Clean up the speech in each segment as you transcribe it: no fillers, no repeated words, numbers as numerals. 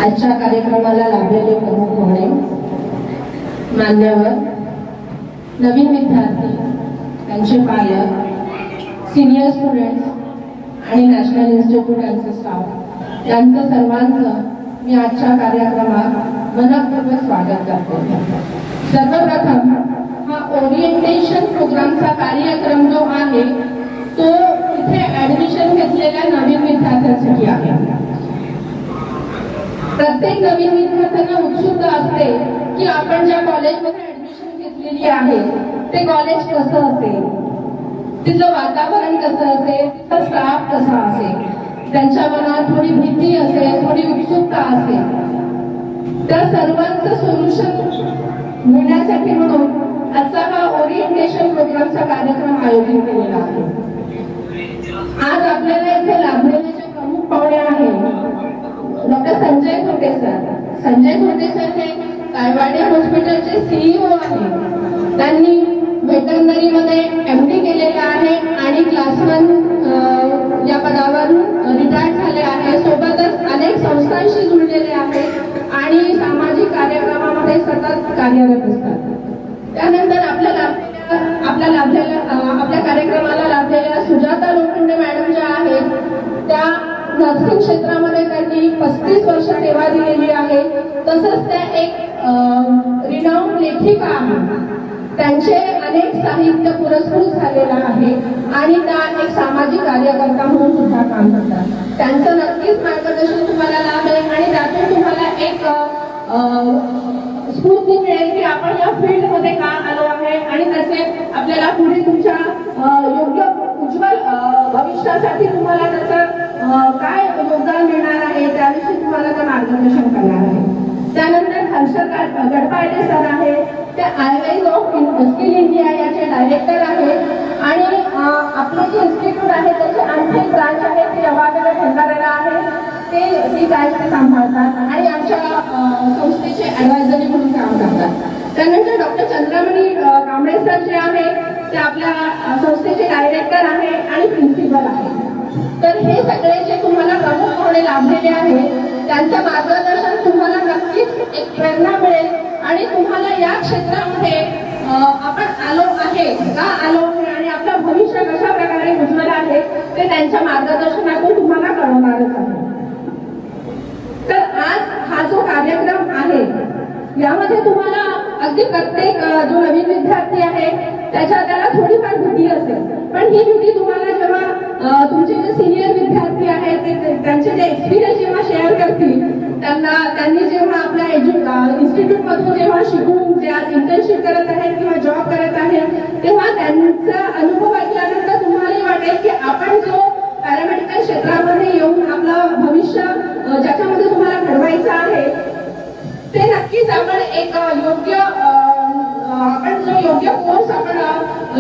आजच्या कार्यक्रमाला लाभलेले प्रमुख पाहुणे, मान्यवर, नवीन विद्यार्थी, त्यांचे पालक, सिनियर स्टुडंट्स आणि नॅशनल इन्स्टिट्यूट स्टाफ यांचं सर्वांचं मी आजच्या कार्यक्रमात मनपूर्वक स्वागत करते. सर्वप्रथम हा ओरिएंटेशन प्रोग्रामचा कार्यक्रम जो आहे तो इथे ऍडमिशन घेतलेल्या नवीन विद्यार्थ्यांसाठी आहे. प्रत्येक नवीन विद्यार्थ्यांना उत्सुकता असते की आपण ज्या कॉलेजमध्ये ऍडमिशन घेतलेली आहे ते कॉलेज कसं असेल, तिथलं वातावरण कसं असेल, तिथला स्टाफ कसा असेल. त्यांच्या मनात थोडी भीती असेल, थोडी उत्सुकता असेल. त्या सर्वांचं सोल्युशन मिळण्यासाठी म्हणून आजचा हा ओरिएंटेशन प्रोग्रामचा कार्यक्रम आयोजित केलेला आहे. आज आपल्याला इथे लाभलेले जे प्रमुख पाहुणे आहेत डॉक्टर संजय खोटे सर. संजय खोटे सर हे कायवाडे हॉस्पिटलचे सीईओ आहेत. त्यांनी वेटरनरीमध्ये MD केलेले आहे आणि क्लास 1 या पदावरून रिटायर्ड झाले आहे. सोबतच अनेक संस्थांशी जुळलेले आहेत आणि सामाजिक कार्यक्रमामध्ये सतत कार्यरत असतात. त्यानंतर आपल्या कार्यक्रमाला लाभलेल्या सुजाता लोखंडे मॅडम ज्या आहेत त्या नर्सिंग क्षेत्रामध्ये त्यांनी 35 वर्ष सेवा दिलेली आहे. तसंच त्या एक रिनाऊंड लेखिका आहेत. त्यांचे अनेक साहित्य पुरस्कृत झालेला आहे आणि त्या एक सामाजिक कार्यकर्ता म्हणून सुद्धा काम करतात. त्यांचं नक्कीच मार्गदर्शन तुम्हाला लाभेल आणि त्यातून तुम्हाला एक स्फूर्ती मिळेल की आपण या फील्ड मध्ये का आलो आहे आणि तसे आपल्याला पुढे तुमच्या योग्य उज्ज्वल भविष्यासाठी तुम्हाला त्याचं काय योगदान मिळणार आहे त्याविषयी तुम्हाला ते मार्गदर्शन करणार आहे. त्यानंतर हर्षद गडपाडे सर आहे. ते आयलाईज ऑफ स्किल इंडिया याचे डायरेक्टर आहेत आणि आपलं जे इन्स्टिट्यूट आहे त्याचे आणखी एक ब्रांच आहे ती जवाहरलाल भंडाराला आहे. ती ब्रांच ते सांभाळतात आणि आमच्या संस्थेचे ऍडवायझरी म्हणून काम करतात. त्यानंतर डॉक्टर चंद्रमणी कांबळे सर जे आहे ते आपल्या संस्थेचे डायरेक्टर आहे आणि प्रिन्सिपल आहे. तर हे सगळे जे तुम्हाला प्रमुख पाहुणे लाभलेले आहेत त्यांचं मार्गदर्शन तुम्हाला नक्कीच एक प्रेरणा मिळेल आणि तुम्हाला या क्षेत्रामध्ये आपण आलो आहे का आलो आहे आणि आपलं भविष्य कशा प्रकारे उज्ज्वल आहे ते त्यांच्या मार्गदर्शनातून तुम्हाला कळवणारच आहे. तर आज हा जो कार्यक्रम आहे यामध्ये तुम्हाला अगदी प्रत्येक जो नवीन विद्यार्थी आहे त्याला थोडीफार भीती असेल, पण ही भीती तुम्हाला जेव्हा तुमचे जे सिनियर विद्यार्थी आहेत ते त्यांचे जे एक्सपिरियन्स जेव्हा शेअर करतील त्यांनी जेव्हा आपल्या इन्स्टिट्यूट मधून जेव्हा शिकून जे आज इंटर्नशिप करत आहेत किंवा जॉब करत आहेत तेव्हा त्यांचा अनुभव ऐकल्यानंतर तुम्हालाही वाटेल की आपण जो पॅरामेडिकल क्षेत्रामध्ये येऊन आपलं भविष्य ज्याच्यामध्ये तुम्हाला घडवायचं आहे ते नक्कीच आपण एक योग्य कोर्स आपण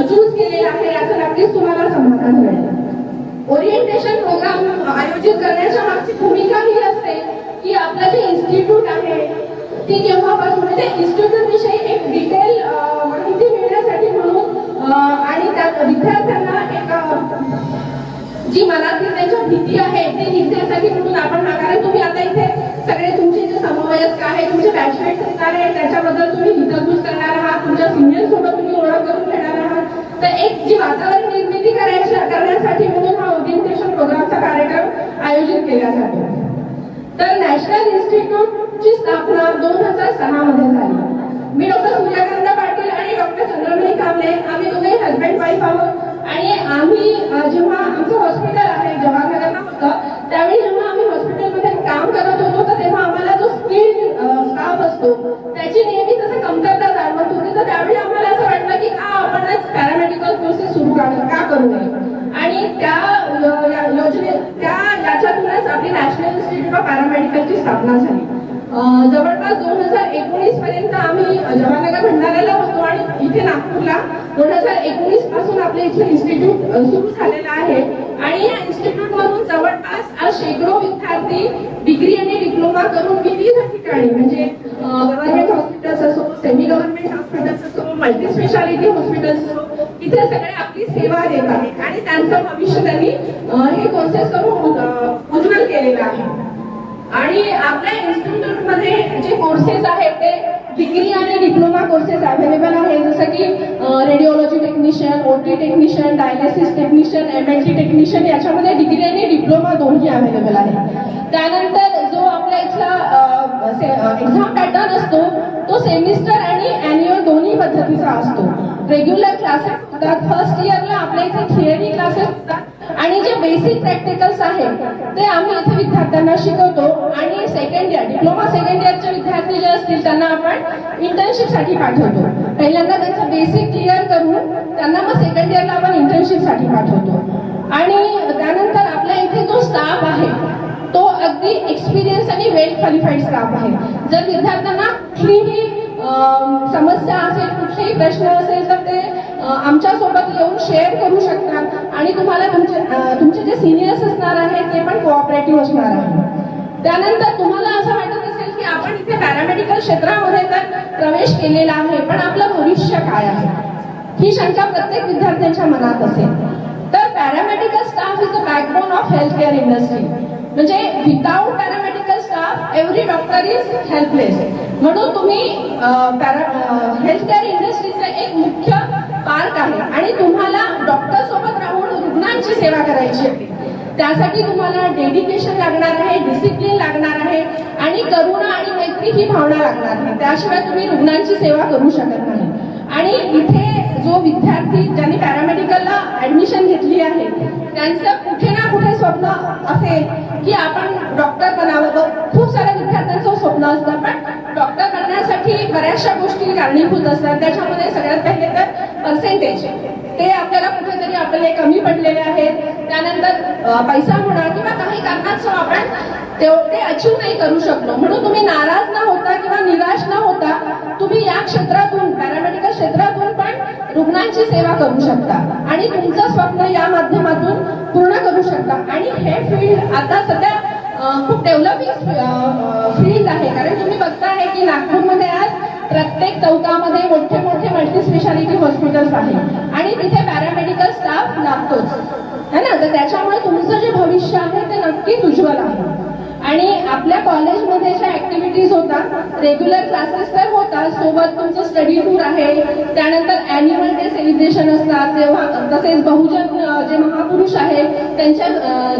चूज केलेला आहे याचं नक्कीच तुम्हाला समाधान मिळेल. ओरिएंटेशन प्रोग्राम आयोजित करण्याच्या मागची भूमिका ही असते की आपलं जे इन्स्टिट्यूट आहे ती जेव्हापासून म्हणजे इन्स्टिट्यूट विषयी एक डिटेल माहिती मिळण्यासाठी म्हणून आणि त्या विद्यार्थ्यांना एक जी मनातील त्यांच्या भीती आहे ती निघण्यासाठी म्हणून आपण कारण तुम्ही आता इथे सगळे तुमचे जे समवयस्क आहे तुमचे बॅचमेट्स असणार आहे त्याच्याबद्दल तुम्ही हितगुज करणार आहात, तुमच्या सिनियर सोबत तुम्ही ओळख करून घेणार आहात. तर एक जी वातावरण निर्मिती करण्यासाठी म्हणून हा ओरिएंटेशन प्रोग्रामचा कार्यक्रम आयोजित केला जातो. तर नॅशनल इन्स्टिट्यूटची स्थापना 2006 मध्ये झाली. मी डॉक्टर सूर्यकांत पाटील आणि डॉक्टर चंद्रमणी कांबळे आम्ही दोघे हजबंड वाईफ आहोत आणि आम्ही जेव्हा आमचं हॉस्पिटल आहे जवाहरनगरला होतं त्यावेळी जेव्हा आम्ही हॉस्पिटलमध्ये काम करत होतो तर तेव्हा आम्हाला जो स्किल्ड स्टाफ असतो त्याची नेहमीच असं कमतरता जाणवत होती. तर त्यावेळी आम्हाला असं वाटलं की आपणच पॅरामेडिकल कोर्सेस सुरू का करू नये आणि याच्यातूनच आपली नॅशनल इन्स्टिट्यूट ऑफ पॅरामेडिकलची स्थापना झाली. जवळपास 2019 पर्यंत आम्ही जवाहरनगर भंडाराला होतो आणि इथे नागपूरला 2019 पासून आपले इथे इन्स्टिट्यूट सुरू झालेलं आहे आणि या इन्स्टिट्यूट मधून जवळपास आज शेकडो विद्यार्थी डिग्री आणि डिप्लोमा करून विविध ठिकाणी म्हणजे गव्हर्नमेंट हॉस्पिटल्स असो, सेमी गव्हर्नमेंट हॉस्पिटल्स असो, मल्टी स्पेशालिटी हॉस्पिटल्स असो इथे सगळे आपली सेवा देत आहेत आणि त्यांचं भविष्य त्यांनी हे कोर्सेस करून उज्ज्वल केलेलं आहे. आणि आपल्या इन्स्टिट्यूटमध्ये जे कोर्सेस आहेत ते डिग्री आणि डिप्लोमा कोर्सेस अवेलेबल आहे, जसं की रेडिओलॉजी टेक्निशियन, ओटी technician, dialysis technician, MLT technician, याच्यामध्ये डिग्री आणि डिप्लोमा दोन्ही अवेलेबल आहे. त्यानंतर जो आपल्या इथला एक्झाम पॅटर्न असतो तो सेमिस्टर आणि अॅन्युअल दोन्ही पद्धतीचा असतो. रेग्युलर क्लासेस होतात, फर्स्ट इयरला आपल्या इथे थिअरी क्लासेस होतात आणि जे बेसिक प्रॅक्टिकल्स आहेत ते आम्ही इथे विद्यार्थ्यांना शिकवतो. आणि सेकंड इयर, डिप्लोमा सेकंड इयरचे विद्यार्थी जे असतील त्यांना आपण इंटर्नशिपसाठी पाठवतो. पहिल्यांदा त्यांचं बेसिक क्लिअर करून त्यांना मग सेकंड इयरला आपण इंटर्नशिपसाठी पाठवतो. आणि त्यानंतर आपल्या इथे जो स्टाफ आहे तो अगदी एक्सपिरियन्स आणि वेल क्वालिफाईड स्टाफ आहे. जर विद्यार्थ्यांना कुठलीही समस्या असेल, कुठलेही प्रश्न असेल तर ते आमच्यासोबत येऊन शेअर करू शकतात आणि तुम्हाला तुमचे जे सिनियर्स असणार आहेत ते पण कोऑपरेटिव्ह असणार आहे. त्यानंतर तुम्हाला असं वाटत असेल की आपण इथे पॅरामेडिकल क्षेत्रामध्ये तर प्रवेश केलेला आहे, पण आपलं भविष्य काय आहे, ही शंका प्रत्येक विद्यार्थ्यांच्या मनात असेल. तर paramedical staff is a backbone of health care industry. म्हणजे without paramedical staff every doctor is helpless. म्हणून तुम्ही हेल्थ केअर इंडस्ट्रीचं एक मुख्य पार्ट आहे आणि तुम्हाला डॉक्टर सोबत राहून रुग्णांची सेवा करायची आहे. त्यासाठी तुम्हाला डेडिकेशन लागणार आहे, डिसिप्लिन लागणार आहे आणि करुणा आणि मैत्री ही भावना लागणार आहे. त्याशिवाय तुम्ही रुग्णांची सेवा करू शकत नाही. आणि इथे जो विद्यार्थी ज्यांनी पॅरामेडिकलला ऍडमिशन घेतली आहे त्यांचं कुठे ना कुठे स्वप्न असेल की आपण डॉक्टर बनावं. खूप साऱ्या विद्यार्थ्यांचं स्वप्न असतं, पण डॉक्टर बनण्यासाठी बऱ्याचशा गोष्टी कारणीभूत असतात. त्याच्यामध्ये सगळ्यात पहिले तर पर्सेंटेज, ते आपल्याला कुठेतरी आपल्याला कमी पडलेले आहेत. त्यानंतर पैसा म्हणा किंवा काही कारणास्तव आपण ते अचीव नाही करू शकलो. म्हणून तुम्ही नाराज न होता किंवा निराश न होता तुम्ही या क्षेत्रातून, पॅरामेडिकल क्षेत्रातून पण रुग्णांची सेवा करू शकता आणि तुमचं स्वप्न या माध्यमातून पूर्ण करू शकता. आणि हे फील्ड आता सध्या खूप डेव्हलपिंग फील्ड आहे. कारण तुम्ही बघताय की नागपूरमध्ये आज प्रत्येक चौकामध्ये मोठे मोठे मल्टीस्पेशालिटी हॉस्पिटल्स आहेत आणि तिथे पॅरामेडिकल स्टाफ लागतोच है ना. तर त्याच्यामुळे तुमचं जे भविष्य आहे ते नक्कीच उज्ज्वल आहे. आणि आपल्या कॉलेजमध्ये ज्या ऍक्टिव्हिटीज होतात, रेग्युलर क्लासेस तर होतात, सोबत तुमचं स्टडी टूर आहे, त्यानंतर अॅन्युअल डे सेलिब्रेशन असतात, तेव्हा तसेच बहुजन जे महापुरुष आहेत त्यांच्या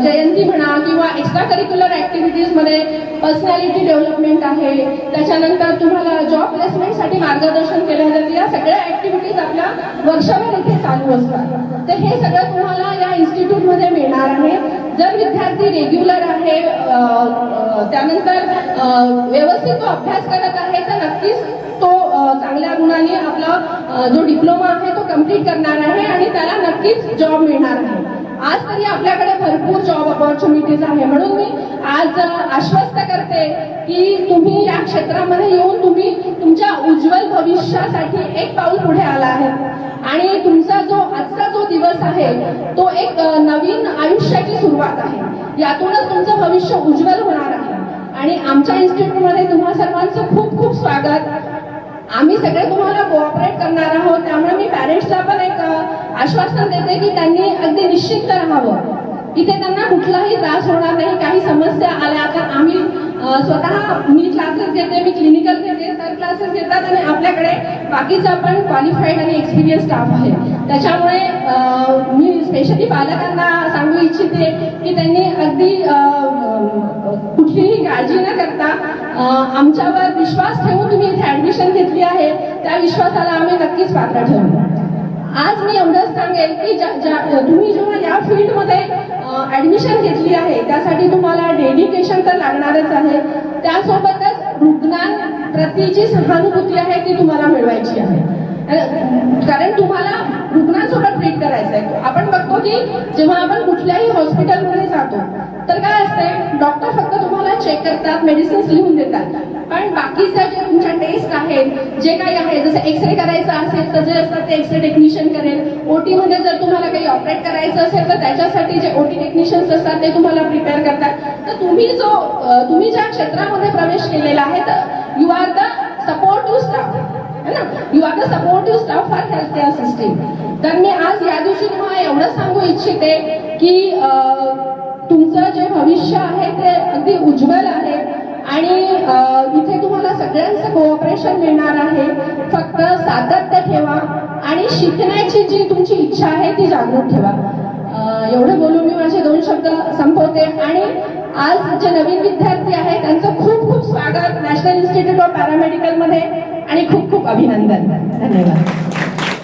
जयंती म्हणा किंवा एक्स्ट्रा करिक्युलर ऍक्टिव्हिटीजमध्ये पर्सनॅलिटी डेव्हलपमेंट आहे. त्याच्यानंतर तुम्हाला जॉब प्लेसमेंटसाठी मार्गदर्शन केलं जातं. या सगळ्या ऍक्टिव्हिटीज आपल्या वर्षभर इथे चालू असतात. तर हे सगळं तुम्हाला या इन्स्टिट्यूटमध्ये मिळणार आहे. जर विद्यार्थी रेग्युलर आहे, त्यानंतर व्यवस्थित तो अभ्यास करत आहे तर नक्कीच तो चांगल्या गुणाने आपला जो डिप्लोमा आहे तो कम्प्लीट करणार आहे आणि त्याला नक्कीच जॉब मिळणार आहे. आज तरी आपल्याकडे भरपूर जॉब अपॉर्च्युनिटीज आहे. म्हणून मी आज आश्वस्त करते की तुम्ही या क्षेत्रामध्ये येऊन तुम्ही तुमच्या उज्ज्वल भविष्यासाठी एक पाऊल पुढे आला आहे आणि तुमचा जो आजचा जो दिवस आहे तो एक नवीन आयुष्याची सुरुवात आहे. यातूनच तुमचं भविष्य उज्ज्वल होणार आहे. आणि आमच्या इन्स्टिट्यूटमध्ये तुम्हा सर्वांचं खूप खूप स्वागत. आम्ही सगळे तुम्हाला कोऑपरेट करणार आहोत. त्यामुळे मी पॅरेंट्सला पण एक आश्वासन देते की त्यांनी अगदी निश्चित राहावं. इथे त्यांना कुठलाही त्रास होणार नाही. काही समस्या आल्या तर आम्ही स्वतः मी क्लासेस घेते, मी क्लिनिकल घेते, सर क्लासेस घेतात आणि आपल्याकडे बाकीचा पण क्वालिफाईड आणि एक्सपिरियन्स स्टाफ आहे. त्याच्यामुळे मी स्पेशली पालकांना सांगू इच्छिते की त्यांनी अगदी कुठलीही काळजी न करता आमच्यावर विश्वास ठेवून तुम्ही इथे ऍडमिशन घेतली आहे, त्या विश्वासाला आम्ही नक्कीच पात्र ठरवू. आज मी एवढंच सांगेल की तुम्ही जेव्हा या फील्डमध्ये ऍडमिशन घेतली आहे त्यासाठी तुम्हाला डेडिकेशन तर लागणारच आहे. त्यासोबतच रुग्णांप्रतीची सहानुभूती आहे ती तुम्हाला मिळवायची आहे. कारण तुम्हाला रुग्णांसोबत ट्रीट करायचं आहे. आपण बघतो की जेव्हा आपण कुठल्याही हॉस्पिटलमध्ये जातो तर काय असते, डॉक्टर फक्त तुम्हाला चेक करतात, मेडिसिन्स लिहून देतात, पण बाकीच्या जे तुमच्या टेस्ट आहेत, जे काही आहे, जसं एक्सरे करायचा असेल तर जे असतात ते एक्सरे टेक्निशियन करेल. ओटी मध्ये जर तुम्हाला काही ऑपरेट करायचं असेल तर त्याच्यासाठी जे ओटी टेक्निशियन्स असतात ते तुम्हाला प्रिपेअर करतात. तर तुम्ही ज्या क्षेत्रामध्ये प्रवेश केलेला आहे तर you are the supportive staff है ना, you are the supportive staff for health care system. तर मी आज या दिवशी तुम्हाला एवढं सांगू इच्छिते की तुमचं जे भविष्य आहे ते अगदी उज्ज्वल आहे. आणि इथे तुम्हाला सगळ्यांचं कोऑपरेशन मिळणार आहे. फक्त सातत्य ठेवा आणि शिकण्याची जी तुमची इच्छा आहे ती जागृत ठेवा. एवढं बोलून मी माझे 2 शब्द संपवते. आणि आज जे नवीन विद्यार्थी आहेत त्यांचं खूप खूप स्वागत नॅशनल इन्स्टिट्यूट ऑफ पॅरामेडिकल मध्ये आणि खूप खूप अभिनंदन. धन्यवाद.